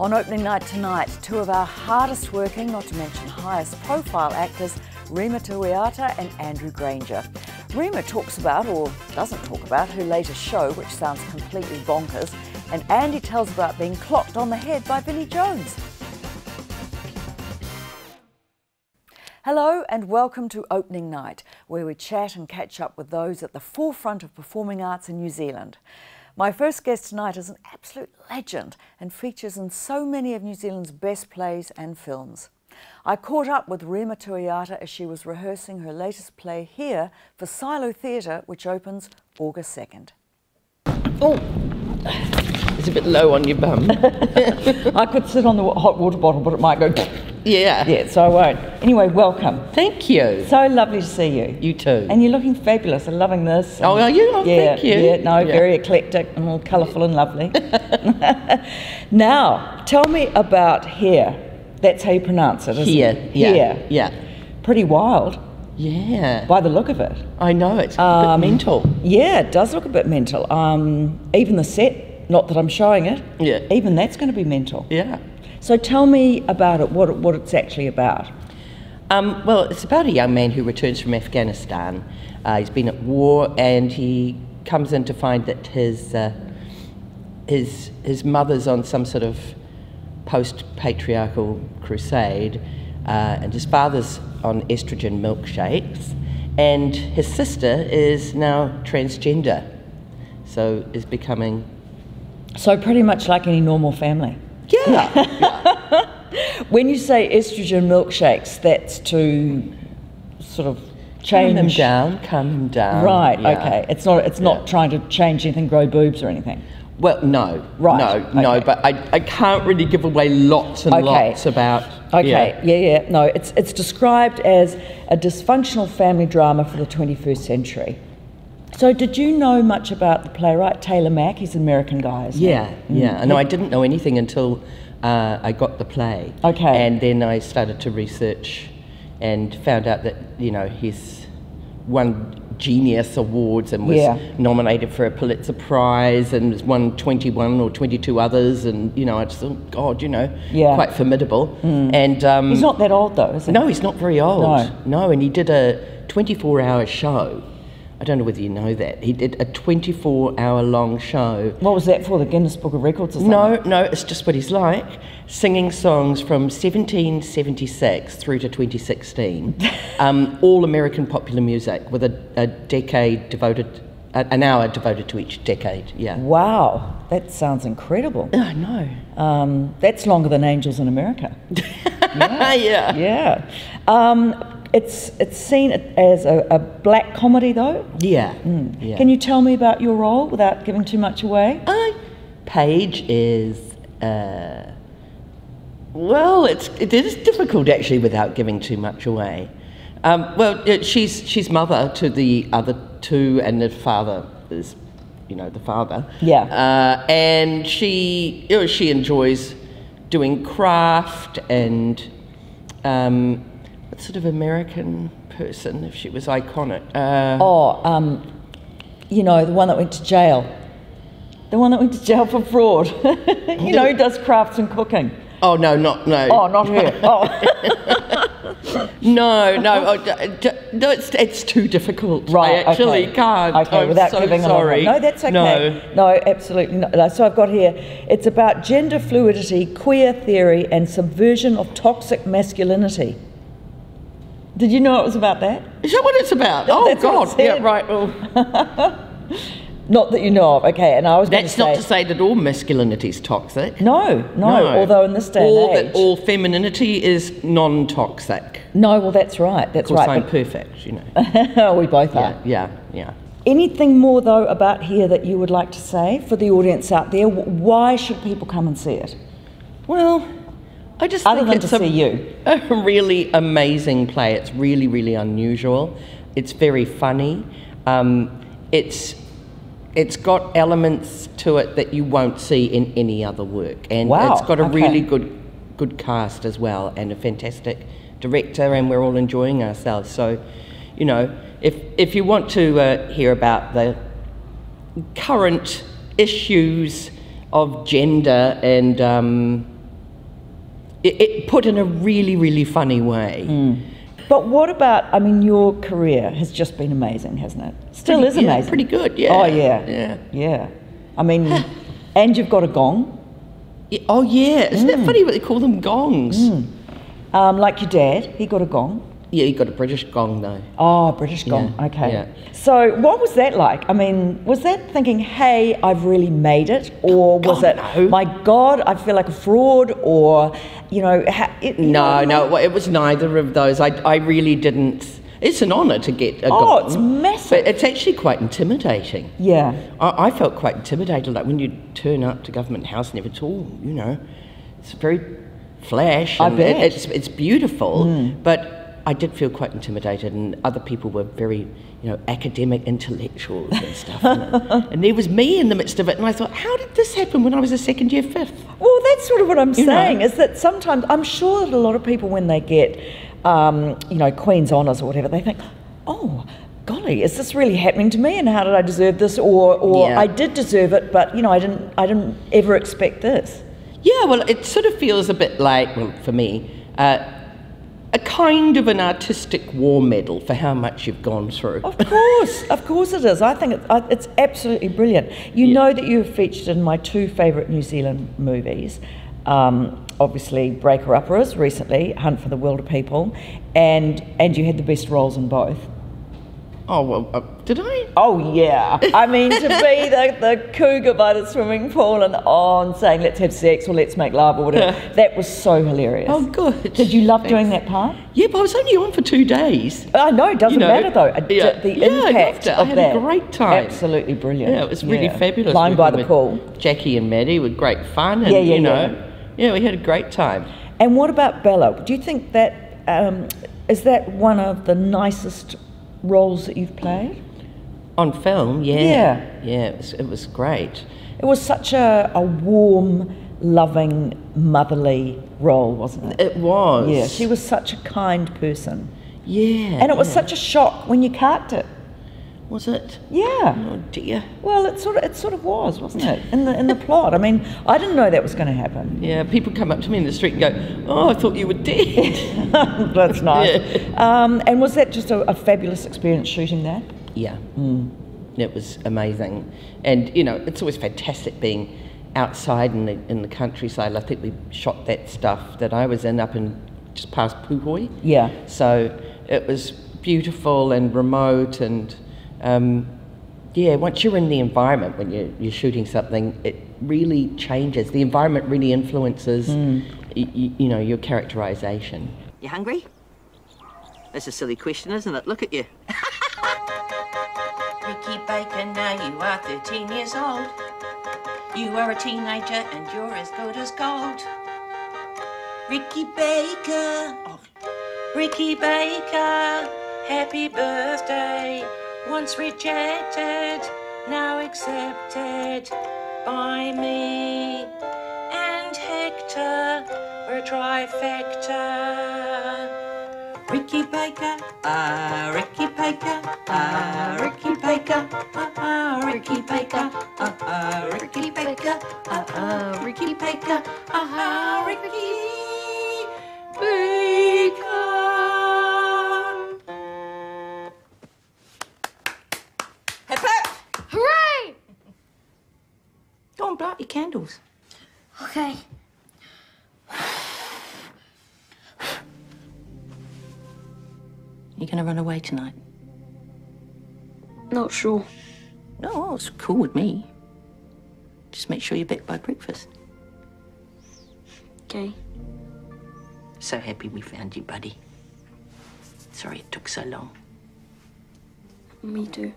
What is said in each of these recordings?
On opening night tonight, two of our hardest working, not to mention highest profile actors, Rima Tuiata and Andrew Granger. Rima talks about, or doesn't talk about, her latest show, which sounds completely bonkers, and Andy tells about being clocked on the head by Vinnie Jones. Hello and welcome to Opening Night, where we chat and catch up with those at the forefront of performing arts in New Zealand. My first guest tonight is an absolute legend and features in so many of New Zealand's best plays and films. I caught up with Rima Tuiata as she was rehearsing her latest play here for Silo Theatre, which opens August 2nd. Oh, it's a bit low on your bum. I could sit on the hot water bottle, but it might go... Yeah. Yeah, so I won't. Anyway, welcome. Thank you. So lovely to see you. You too. And you're looking fabulous. I'm loving this. Oh, are you? Oh, yeah, thank you. Yeah, no, very eclectic and all colourful and lovely. Now, tell me about Here. That's how you pronounce it, isn't it? Yeah. Here. Yeah. Pretty wild. Yeah. By the look of it. I know, it's a bit mental. Yeah, it does look a bit mental. Even the set, not that I'm showing it, even that's going to be mental. Yeah. So tell me about it, what it's actually about. Well, it's about a young man who returns from Afghanistan. He's been at war and he comes in to find that his mother's on some sort of post-patriarchal crusade, and his father's on estrogen milkshakes, and his sister is now transgender, so is becoming... So pretty much like any normal family. Yeah. When you say estrogen milkshakes, that's to sort of change... Calm him down. Right, yeah. okay. It's not trying to change anything, grow boobs or anything. Well, no. Right. No, but I can't really give away lots and lots about... Okay, yeah. No, it's described as a dysfunctional family drama for the 21st century. So did you know much about the playwright Taylor Mack? He's an American guy, isn't he? Yeah. No, I didn't know anything until I got the play. Okay. And then I started to research and found out that, he's won Genius Awards and was nominated for a Pulitzer Prize and has won 21 or 22 others, and, I just thought, God, quite formidable. And he's not that old though, is he? No, he's not very old. No, and he did a 24-hour show. I don't know whether you know that. He did a 24-hour-long show. What was that for, the Guinness Book of Records or something? No, it's just what he's like, singing songs from 1776 through to 2016. All American popular music with a decade devoted, an hour devoted to each decade, yeah. Wow, that sounds incredible. I know. That's longer than Angels in America. Yeah. It's seen as a black comedy, though? Yeah. Can you tell me about your role without giving too much away? Paige is, it is difficult, actually, without giving too much away. She's mother to the other two, and the father is, the father. Yeah. And she enjoys doing craft and... what sort of American person, if she was iconic? The one that went to jail. The one that went to jail for fraud. Who does crafts and cooking. Oh, no. Oh, not her. Oh. No, it's too difficult. Right, I actually can't. Okay, I'm without so giving sorry. No, that's okay. No, absolutely not. So I've got here, it's about gender fluidity, queer theory, and subversion of toxic masculinity. Did you know it was about that? Is that what it's about? That's God. Yeah, right. Well. Not that you know of. Okay, and I was going to say... That's not to say that all masculinity is toxic. No. Although in this day and age... That all femininity is non-toxic. No, well, that's right. That's right. I'm perfect, We both are. Yeah. Anything more, though, about Here that you would like to say for the audience out there? Why should people come and see it? Well... I just think it's a really amazing play. It's really, really unusual. It's very funny. It's got elements to it that you won't see in any other work, and it's got a really good cast as well, and a fantastic director, and we're all enjoying ourselves. So, if you want to hear about the current issues of gender and It put in a really, really funny way. But what about, I mean, your career has just been amazing, hasn't it? Still is amazing. Yeah, pretty good, yeah. Oh, yeah. I mean, and you've got a gong. Yeah, oh, yeah. Isn't it funny what they call them gongs? Like your dad, he got a gong. Yeah, he got a British gong, though. Oh, British gong, okay. Yeah. So what was that like? I mean, was that thinking, hey, I've really made it? Or was it, my God, I feel like a fraud? Or, you know... No, it was neither of those. I really didn't... It's an honour to get a gong. Oh, it's massive. But it's actually quite intimidating. Yeah. I felt quite intimidated, like when you turn up to Government House and it's all, you know, it's very flash. I bet. It's beautiful, but I did feel quite intimidated, and other people were very, you know, academic intellectuals and stuff. And there was me in the midst of it, and I thought, how did this happen when I was a second year fifth? Well, that's sort of what I'm saying, is that sometimes, I'm sure that a lot of people, when they get, you know, Queen's Honours or whatever, they think, oh, golly, is this really happening to me, and how did I deserve this? Or I did deserve it, but, you know, I didn't ever expect this. Yeah, well, it sort of feels a bit like, well, for me, a kind of an artistic war medal for how much you've gone through. Of course it is. I think it's absolutely brilliant. You know that you've featured in my two favourite New Zealand movies, obviously Breaker-Upperers recently, Hunt for the Wilder People, and you had the best roles in both. Oh, well, did I? Oh, yeah. I mean, to be the cougar by the swimming pool and saying, let's have sex or let's make love or whatever, that was so hilarious. Oh, good. Did you love doing that part? Yeah, but I was only on for 2 days. I know, it doesn't matter though. The impact I had a great time. Absolutely brilliant. Yeah, it was really fabulous. Lying by the pool. Jackie and Maddie were great fun. And, you know, we had a great time. And what about Bella? Do you think that, is that one of the nicest roles that you've played? On film, yeah, it was great. It was such a warm, loving, motherly role, wasn't it? It was. Yeah, she was such a kind person. Yeah. And it was such a shock when you carked it. Was it? Yeah. Oh dear. Well, it sort of was, wasn't it? In the plot. I mean, I didn't know that was going to happen. Yeah, people come up to me in the street and go, "Oh, I thought you were dead." That's nice. Yeah. And was that just a fabulous experience shooting that? Yeah. It was amazing, and you know, it's always fantastic being outside in the countryside. I think we shot that stuff that I was in up in just past Puhoi. Yeah. So it was beautiful and remote and. Once you're in the environment, when you're shooting something, it really changes. The environment really influences, you know, your characterization. You hungry? That's a silly question, isn't it? Look at you. Ricky Baker, now you are 13 years old. You are a teenager and you're as good as gold. Ricky Baker, Ricky Baker, happy birthday. Once rejected, now accepted by me and Hector. We're a trifecta. Ricky Baker, Ricky Baker, Ricky Baker, Ricky Baker, Ricky Baker, Ricky Baker, Ricky Baker. Hooray! Go and blow out your candles. Okay. You gonna run away tonight? Not sure. No, it's cool with me. Just make sure you're back by breakfast. Okay. So happy we found you, buddy. Sorry it took so long. Me too.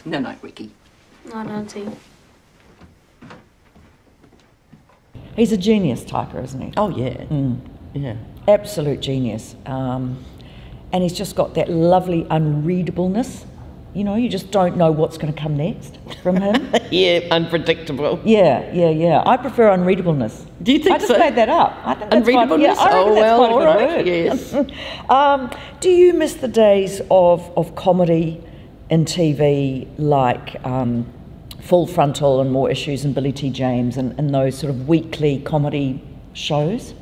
No, Ricky. Night, Auntie. He's a genius typer, isn't he? Oh yeah. Yeah. Absolute genius. And he's just got that lovely unreadableness. You know, you just don't know what's going to come next from him. Yeah, unpredictable. Yeah. I prefer unreadableness. Do you think I just made that up. I think that's unreadableness? Quite, I reckon that's quite a Yes. good word. Do you miss the days of comedy in TV like Full Frontal and More Issues and Billy T. James and those sort of weekly comedy shows?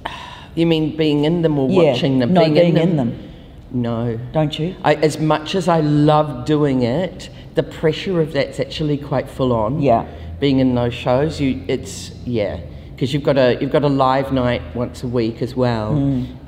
You mean being in them or watching them? No, being in them. No. Don't you? As much as I love doing it, the pressure of that's actually quite full on. Yeah. Being in those shows, because you've got a live night once a week as well,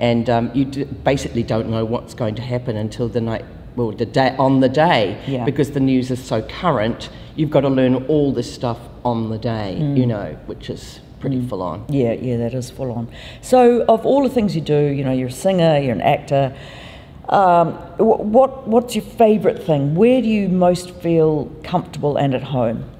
and you basically don't know what's going to happen until the night, well, the day, because the news is so current. You've got to learn all this stuff on the day, you know, which is pretty full on. Yeah, that is full on. So, of all the things you do, you know, you're a singer, you're an actor. What's your favourite thing? Where do you most feel comfortable and at home?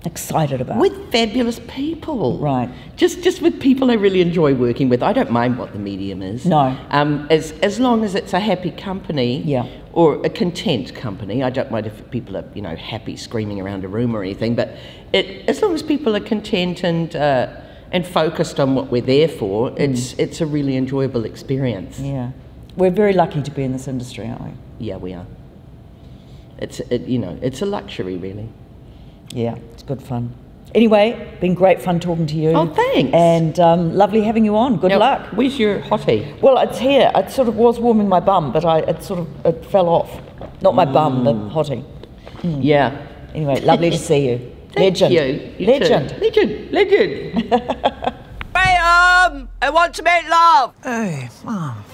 Excited about? With fabulous people. Right. Just with people I really enjoy working with. I don't mind what the medium is. No. As long as it's a happy company. Yeah. Or a content company. I don't mind if people are, you know, happy screaming around a room or anything, but as long as people are content and focused on what we're there for, it's a really enjoyable experience. Yeah. We're very lucky to be in this industry, aren't we? Yeah, we are. It's a luxury, really. Yeah, it's good fun. Anyway, been great fun talking to you. Oh, thanks. And lovely having you on. Good luck. Where's your hottie? Well, it's here. It sort of was warming my bum, but it fell off. Not my bum, the hottie. Yeah. Anyway, lovely to see you. Thank Legend. you. Legend. Legend. Graham! I want to make love! Hey, Mum.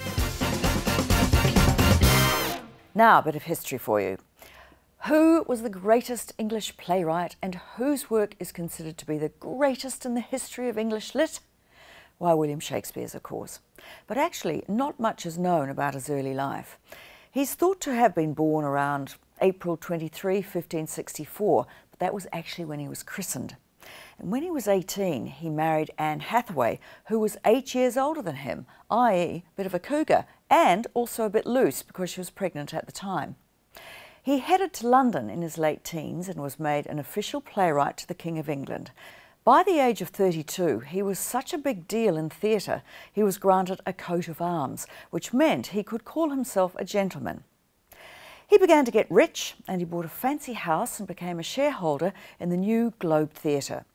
Now, a bit of history for you. Who was the greatest English playwright and whose work is considered to be the greatest in the history of English lit? Why, William Shakespeare's, of course. But actually, not much is known about his early life. He's thought to have been born around April 23, 1564, but that was actually when he was christened. And when he was 18, he married Anne Hathaway, who was 8 years older than him, i.e. a bit of a cougar, and also a bit loose because she was pregnant at the time. He headed to London in his late teens and was made an official playwright to the King of England. By the age of 32, he was such a big deal in theatre, he was granted a coat of arms, which meant he could call himself a gentleman. He began to get rich and he bought a fancy house and became a shareholder in the New Globe Theatre.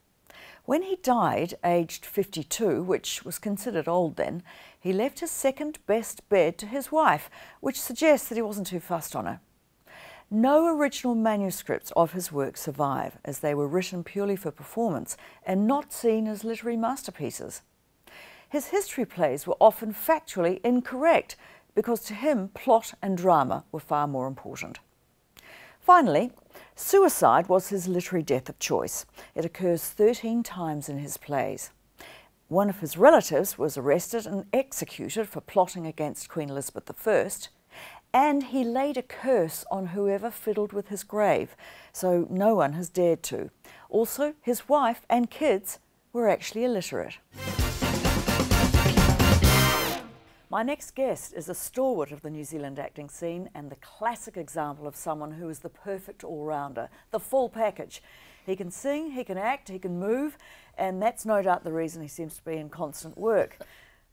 When he died, aged 52, which was considered old then, he left his second best bed to his wife, which suggests that he wasn't too fussed on her. No original manuscripts of his work survive, as they were written purely for performance and not seen as literary masterpieces. His history plays were often factually incorrect, because to him plot and drama were far more important. Finally, suicide was his literary death of choice. It occurs 13 times in his plays. One of his relatives was arrested and executed for plotting against Queen Elizabeth I, and he laid a curse on whoever fiddled with his grave, so no one has dared to. Also, his wife and kids were actually illiterate. My next guest is a stalwart of the New Zealand acting scene and the classic example of someone who is the perfect all-rounder, the full package. He can sing, he can act, he can move, and that's no doubt the reason he seems to be in constant work.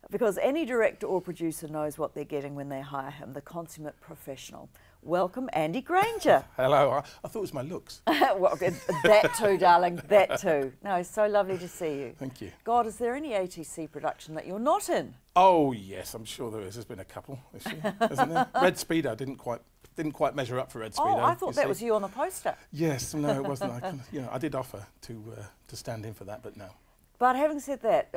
Because any director or producer knows what they're getting when they hire him, the consummate professional. Welcome, Andy Granger. Hello, I thought it was my looks. Well, that too, darling, that too. No, it's so lovely to see you. Thank you. God, is there any ATC production that you're not in? Oh yes, I'm sure there is. There's been a couple this year, hasn't there? Red Speedo didn't quite measure up for Red Speedo. Oh, I thought that was you on the poster. Yes, no, it wasn't. I did offer to stand in for that, but no. But having said that,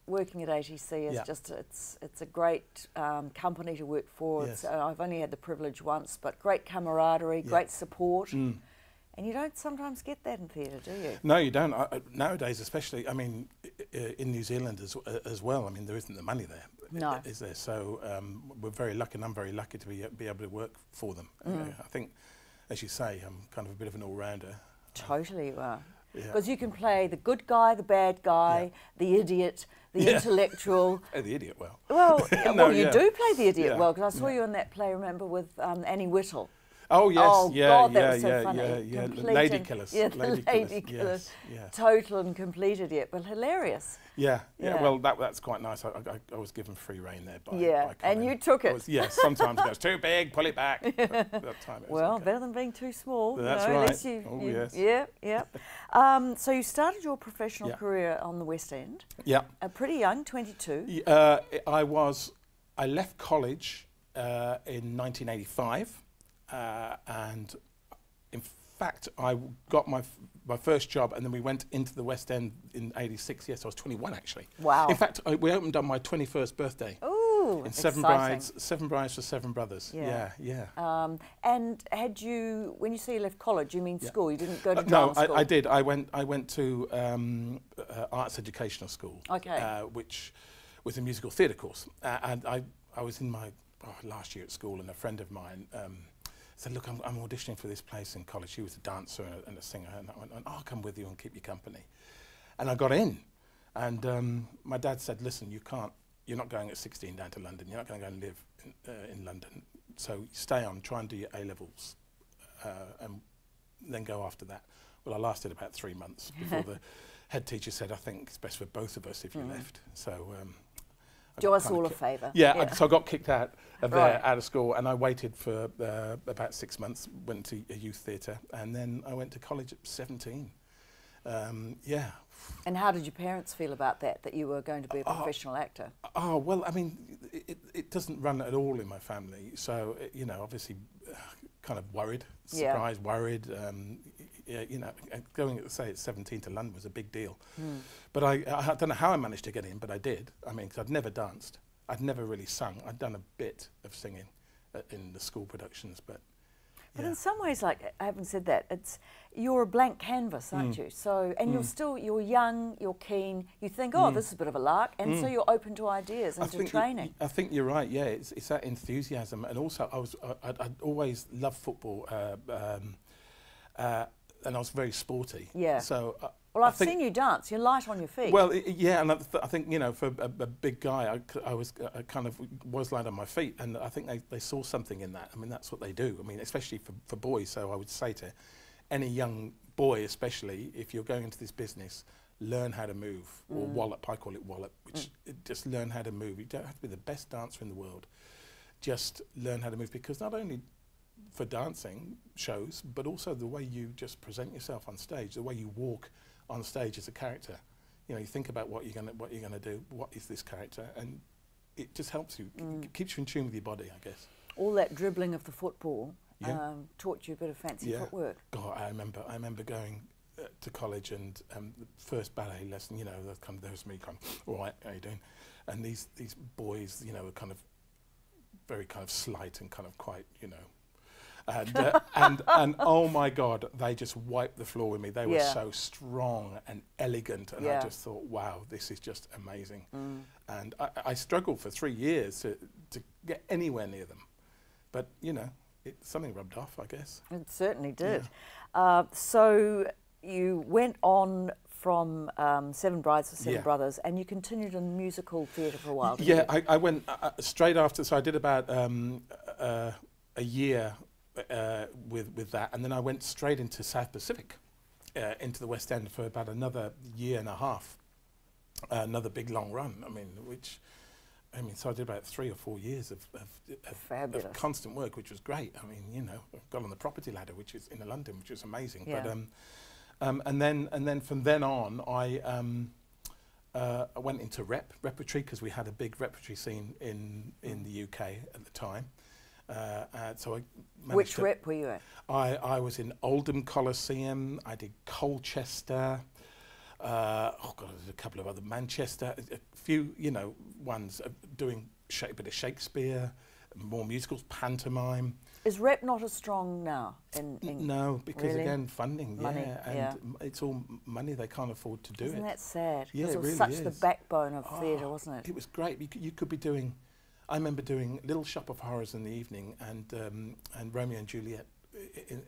working at ATC is just, it's a great company to work for. Yes. I've only had the privilege once, but great camaraderie, great support. And you don't sometimes get that in theatre, do you? No, you don't. Nowadays, especially, I mean, in New Zealand as well, I mean, there isn't the money there. No. Is there? So we're very lucky, and I'm very lucky to be able to work for them. I think, as you say, I'm kind of a bit of an all-rounder. Totally you are. Because you can play the good guy, the bad guy, the idiot, the intellectual. Play the idiot well. Well, you do play the idiot well, because I saw you in that play, remember, with Annie Whittle. Oh yes, Oh yeah, God, yeah, that was so yeah, funny. yeah. Complete Lady and- Killers. Yeah, the Lady Killers. Yes, yeah. Total and completed yet, but hilarious. Yeah. Yeah. Well, that's quite nice. I was given free rein there. Yeah, by and Colin. you took it. Yes, sometimes it goes too big, pull it back. But that time it was Well, okay. better than being too small. That's you know, right. At least Oh, you, yes. Yeah, yeah. So you started your professional Yeah. career on the West End, Yeah. pretty young, 22. I left college in 1985, and in fact, I got my first job, and then we went into the West End in '86. Yes, I was 21 actually. Wow. In fact, we opened on my 21st birthday. Ooh, In Seven Brides for Seven Brothers. Yeah. Yeah. And had you, when you say you left college, you mean school? You didn't go to No, drama school? I did. I went to arts educational school. Okay. Which was a musical theatre course, and I was in my last year at school, and a friend of mine said, "Look, I'm auditioning for this place in college." She was a dancer and a singer, and I went, "I'll come with you and keep you company." And I got in, and my dad said, "Listen, you can't. You're not going at 16 down to London. You're not going to go and live in London. So stay on, try and do your A-levels, and then go after that." Well, I lasted about 3 months before the head teacher said, "I think it's best for both of us if you left." So. Do us all a favour. Yeah, so I got kicked out of Right. there, out of school, and I waited for about 6 months, went to a youth theatre, and then I went to college at 17. Yeah. And how did your parents feel about that you were going to be a professional actor? Oh, well, I mean, it doesn't run at all in my family, so, you know, obviously kind of worried, Yeah. surprised, worried. Yeah, you know, going, say, at 17 to London was a big deal. But I don't know how I managed to get in, but I did. I mean, 'cause I'd never danced. I'd never really sung. I'd done a bit of singing in the school productions, but But yeah. in some ways, like, I haven't said that, you're a blank canvas, aren't you? So, and you're young, you're keen, you think, oh, this is a bit of a lark, and so you're open to ideas and to training. I think you're right. Yeah, it's that enthusiasm, and also I'd always loved football, and I was very sporty. Yeah. So Well, I I've think, seen you dance. You're light on your feet. Well, yeah, and I think, you know, for a big guy, I kind of was light on my feet, and I think they saw something in that. I mean, that's what they do. I mean, especially for boys. So I would say to any young boy, especially if you're going into this business, learn how to move, or wallop. I call it wallop, which just learn how to move. You don't have to be the best dancer in the world. Just learn how to move, because not only for dancing shows, but also the way you just present yourself on stage, the way you walk on stage as a character. You know, you think about what you're gonna do. What is this character? And it just helps you. It keeps you in tune with your body, I guess. All that dribbling of the football Yeah. taught you a bit of fancy footwork. God, I remember going to college, and the first ballet lesson. You know, there was me kind of, all right, how you doing? And these boys, you know, were kind of very kind of slight and kind of quite, you know. And oh my God, they just wiped the floor with me. They were so strong and elegant, and I just thought, wow, this is just amazing. And I struggled for 3 years to get anywhere near them, but you know, something rubbed off, I guess. It certainly did. So you went on from Seven Brides for Seven Brothers, and you continued in musical theatre for a while. Yeah, I went straight after. So I did about a year with that, and then I went straight into South Pacific, into the West End for about another year and a half, another big long run. I mean, so I did about 3 or 4 years of constant work, which was great. I mean, you know, I got on the property ladder, which is in London, which was amazing. Yeah. But and then from then on, I went into repertory, because we had a big repertory scene in the UK at the time. So I managed Which to, rep were you at? I was in Oldham Coliseum. I did Colchester. I did a couple of other, Manchester. A few, you know, ones doing a bit of Shakespeare, more musicals, pantomime. Is rep not as strong now? No, because really? Again, funding. Money, and it's all money. They can't afford to do it. Isn't that sad? Yeah, Because it it was really such the is. backbone of theatre, wasn't it? It was great. You could be doing. I remember doing Little Shop of Horrors in the evening, and Romeo and Juliet,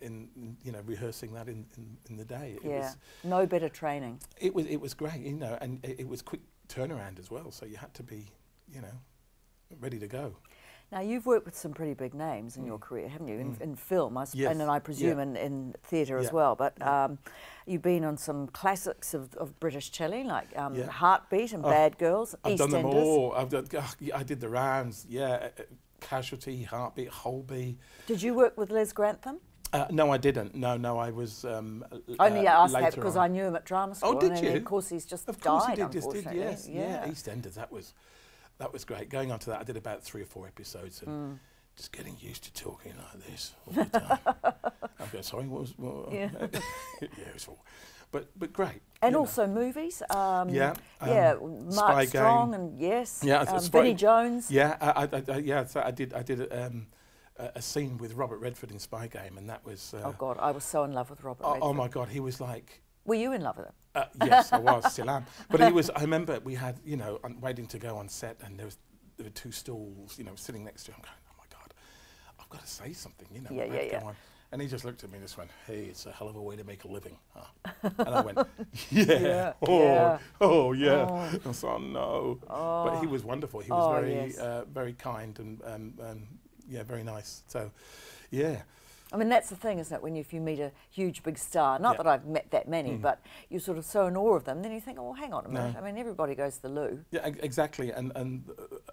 in you know, rehearsing that in the day. It was, no better training. It was great, you know, and it was quick turnaround as well. So you had to be, you know, ready to go. Now, you've worked with some pretty big names in your career, haven't you? In film, Yes. and I presume in theatre as well. But you've been on some classics of British telly, like Heartbeat and Bad Girls, I've done them EastEnders. all. I did the rounds, Casualty, Heartbeat, Holby. Did you work with Les Grantham? No, I didn't. No, I was Only asked that later because on. I knew him at drama school. Oh, did and you? Of course, he's just Of course died, he did, just did, unfortunately. yes. Yeah, EastEnders, that was great. Going on to that, I did about 3 or 4 episodes and just getting used to talking like this all the time. I'm going, sorry, what? Yeah. It's all, but great. And also movies. Mark Spy Strong Game. and yes, Spy- Vinnie Jones. Yeah, so I did a scene with Robert Redford in Spy Game, and that was. Oh God, I was so in love with Robert Redford. Oh my God, he was like. Were you in love with him? Yes, I was, still am. But he was. I remember we had, waiting to go on set, and there were 2 stools, sitting next to him. I'm going, oh my God, I've got to say something, Go on. And he just looked at me and just went, hey, it's a hell of a way to make a living, huh? And I went, yeah. Oh, yeah. I said, oh, no. Oh. But he was wonderful. He was very kind and very nice. So, yeah. I mean, that's the thing, isn't it? If you meet a huge, big star, not that I've met that many, but you're sort of so in awe of them, then you think, oh, hang on a minute. I mean, everybody goes to the loo. Yeah, exactly. And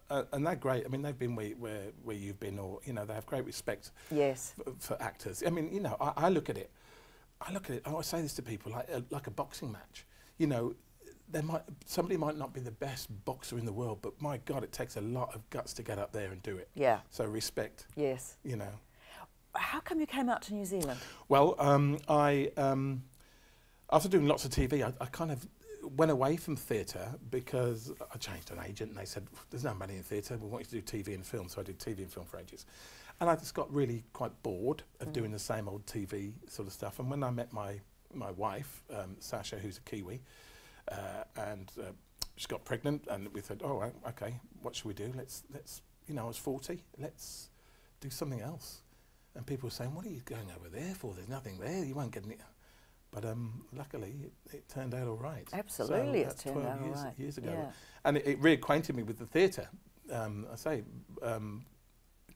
they're great. I mean, they've been where you've been, or, they have great respect for actors. I mean, I look at it, I say this to people, like a boxing match. Somebody might not be the best boxer in the world, but my God, it takes a lot of guts to get up there and do it. Yeah. So respect. Yes. How come you came out to New Zealand? Well, after doing lots of TV, I kind of went away from theatre because I changed an agent and they said, there's no money in theatre, we want you to do TV and film. So I did TV and film for ages. And I just got really quite bored of doing the same old TV sort of stuff. And when I met my wife, Sasha, who's a Kiwi, and she got pregnant, and we said, oh, okay, what should we do? Let's I was 40, let's do something else. And people were saying, what are you going over there for? There's nothing there, you won't get any. But luckily, it turned out all right. Absolutely, so it's turned out all right. Years ago. Yeah. And it reacquainted me with the theatre, because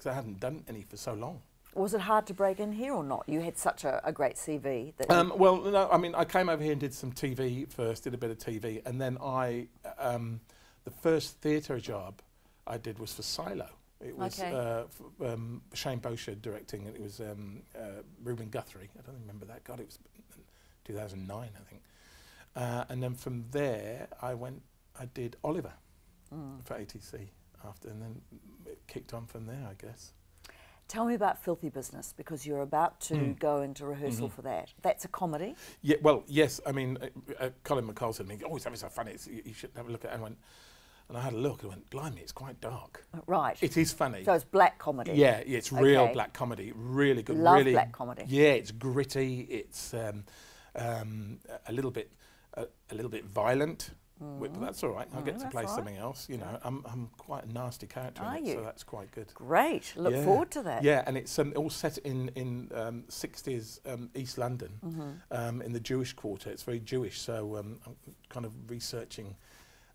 I hadn't done any for so long. Was it hard to break in here or not? You had such a great CV. That well, no, I mean, I came over here and did some TV first, did a bit of TV, and then the first theatre job I did was for Silo. It was Shane Bosher directing, and it was Reuben Guthrie. I don't remember that. God, it was 2009, I think. And then from there, I did Oliver for ATC after, and then it kicked on from there, I guess. Tell me about Filthy Business, because you're about to go into rehearsal for that. That's a comedy? Yeah, well, yes. I mean, Colin McCall said to me, oh, it's so funny, you should have a look at it. And I had a look and went, blimey, it's quite dark. Right. It is funny. So it's black comedy? Yeah, it's real black comedy, really good. Love really, black comedy. Yeah, it's gritty, it's a little bit violent. But that's all right. I get to play something else. I'm quite a nasty character in it, so that's quite good. Great. Look forward to that. Yeah, and it's all set in 60s East London, in the Jewish quarter. It's very Jewish, so I'm kind of researching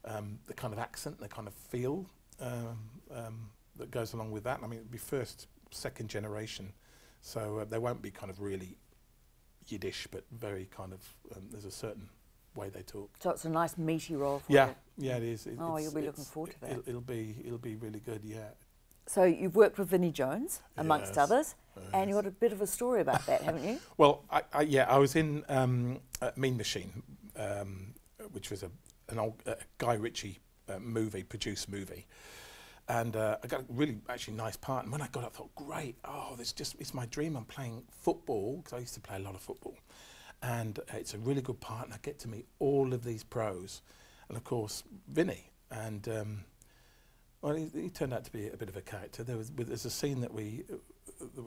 the kind of accent, the kind of feel that goes along with that. I mean, it'll be first, second generation, so they won't be kind of really Yiddish, but very kind of there's a certain way they talk. So it's a nice meaty role for you. Yeah, it is. You'll be looking forward to that. It'll be really good. Yeah. So you've worked with Vinnie Jones, amongst others, and you've got a bit of a story about that, haven't you? Well, I was in Mean Machine, which was an old Guy Ritchie produced movie. And I got a really actually nice part. And when I got up, I thought, great, it's my dream. I'm playing football, because I used to play a lot of football. And it's a really good part, and I get to meet all of these pros. And of course, Vinnie. And well, he turned out to be a bit of a character. There's a scene that we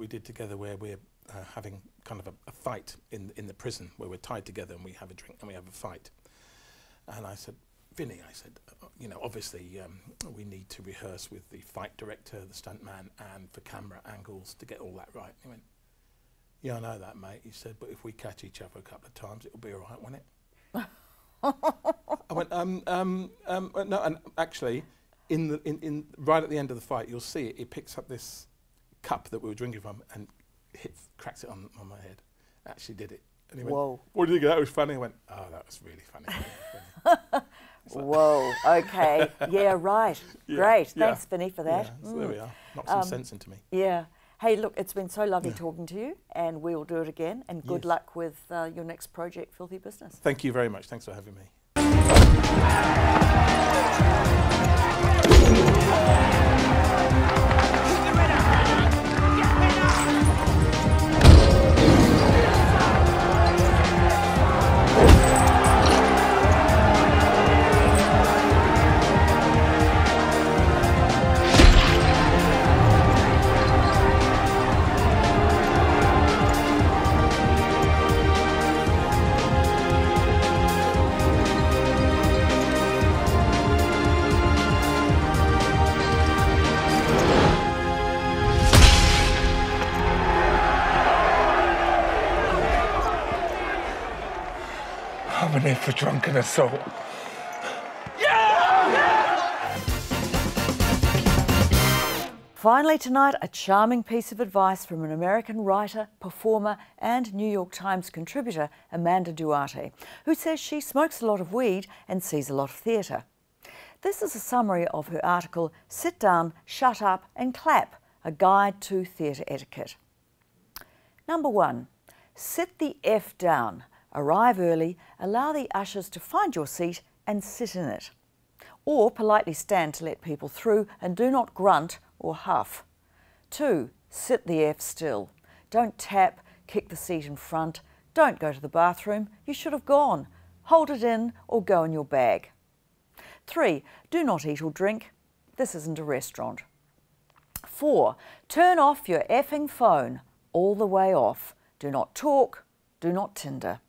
did together where we're having kind of a fight in the prison, where we're tied together and we have a drink and we have a fight. And I said, Vinnie, obviously we need to rehearse with the fight director, the stuntman, and for camera angles to get all that right. And he went, yeah, I know that, mate. He said, but if we catch each other a couple of times, it'll be all right, won't it? I went, no, and actually, right at the end of the fight, you'll see it. He picks up this cup that we were drinking from and cracks it on my head. Actually did it. And he went, "Whoa! What do you think? That was funny." I went, "Oh, that was really funny." Whoa! Okay. Yeah. Right. Yeah, Great. Yeah. Thanks, Vinny, for that. Yeah, so there we are. Knocked some sense into me. Yeah. Hey, look, it's been so lovely talking to you, and we will do it again. And good luck with your next project, Filthy Business. Thank you very much. Thanks for having me. I'm in here for drunken assault. Finally tonight, a charming piece of advice from an American writer, performer and New York Times contributor, Amanda Duarte, who says she smokes a lot of weed and sees a lot of theatre. This is a summary of her article, Sit Down, Shut Up and Clap, a guide to theatre etiquette. Number 1, sit the F down. Arrive early, allow the ushers to find your seat and sit in it. Or politely stand to let people through and do not grunt or huff. 2, sit the F still. Don't tap, kick the seat in front. Don't go to the bathroom. You should have gone. Hold it in or go in your bag. 3, do not eat or drink. This isn't a restaurant. 4, turn off your effing phone all the way off. Do not talk. Do not Tinder.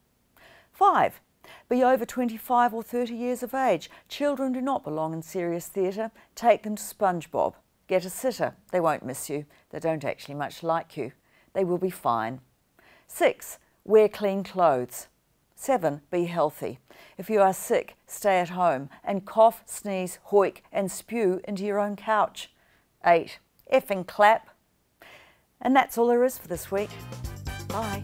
5, be over 25 or 30 years of age. Children do not belong in serious theatre. Take them to SpongeBob. Get a sitter. They won't miss you. They don't actually much like you. They will be fine. 6, wear clean clothes. 7, be healthy. If you are sick, stay at home and cough, sneeze, hoik and spew into your own couch. 8, effing clap. And that's all there is for this week. Bye.